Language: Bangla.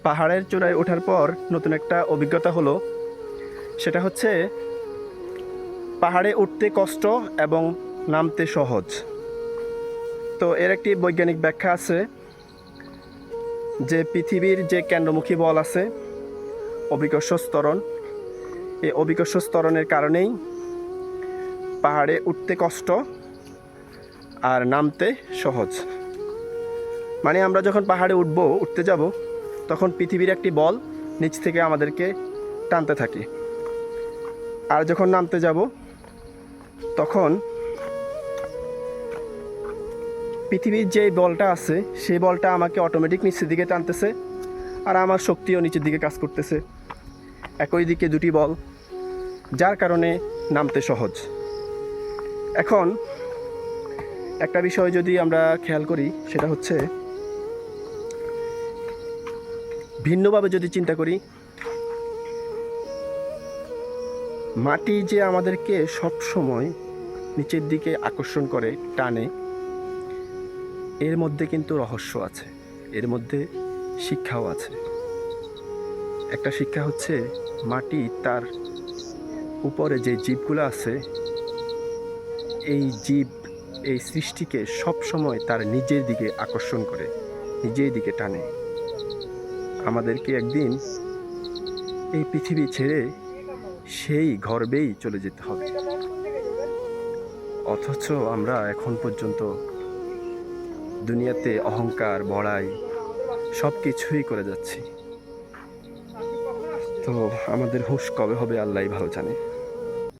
পাহাড়ের চূড়ায় ওঠার পর নতুন একটা অভিজ্ঞতা হলো, সেটা হচ্ছে পাহাড়ে উঠতে কষ্ট এবং নামতে সহজ। তো এর একটি বৈজ্ঞানিক ব্যাখ্যা আছে যে পৃথিবীর যে কেন্দ্রমুখী বল আছে অভিকর্ষ ত্বরণ, এই অভিকর্ষ ত্বরণের কারণেই পাহাড়ে উঠতে কষ্ট আর নামতে সহজ। মানে আমরা যখন পাহাড়ে উঠতে যাব তখন পৃথিবীর একটি বল নিচ থেকে আমাদেরকে টানতে থাকে, আর যখন নামতে যাব তখন পৃথিবীর যে বলটা আছে সেই বলটা আমাকে অটোমেটিক নিচের দিকে টানতেছে, আর আমার শক্তিও নিচের দিকে কাজ করতেছে, একই দিকে দুটি বল, যার কারণে নামতে সহজ। এখন একটা বিষয় যদি আমরা খেয়াল করি, সেটা হচ্ছে ভিন্নভাবে যদি চিন্তা করি, মাটি যে আমাদেরকে সব সময় নিচের দিকে আকর্ষণ করে, টানে, এর মধ্যে কিন্তু রহস্য আছে, এর মধ্যে শিক্ষাও আছে। একটা শিক্ষা হচ্ছে মাটি তার উপরে যে জীবগুলো আছে, এই জীব এই সৃষ্টিকে সব সময় তার নিজের দিকে আকর্ষণ করে, নিজের দিকে টানে। আমাদেরকে একদিন এই পৃথিবী ছেড়ে সেই গর্ভেই চলে যেতে হবে, অথচ আমরা এখন পর্যন্ত দুনিয়াতে অহংকার, বড়াই সব কিছুই করে যাচ্ছি। তো আমাদের হুঁশ কবে হবে আল্লাহই ভালো জানে।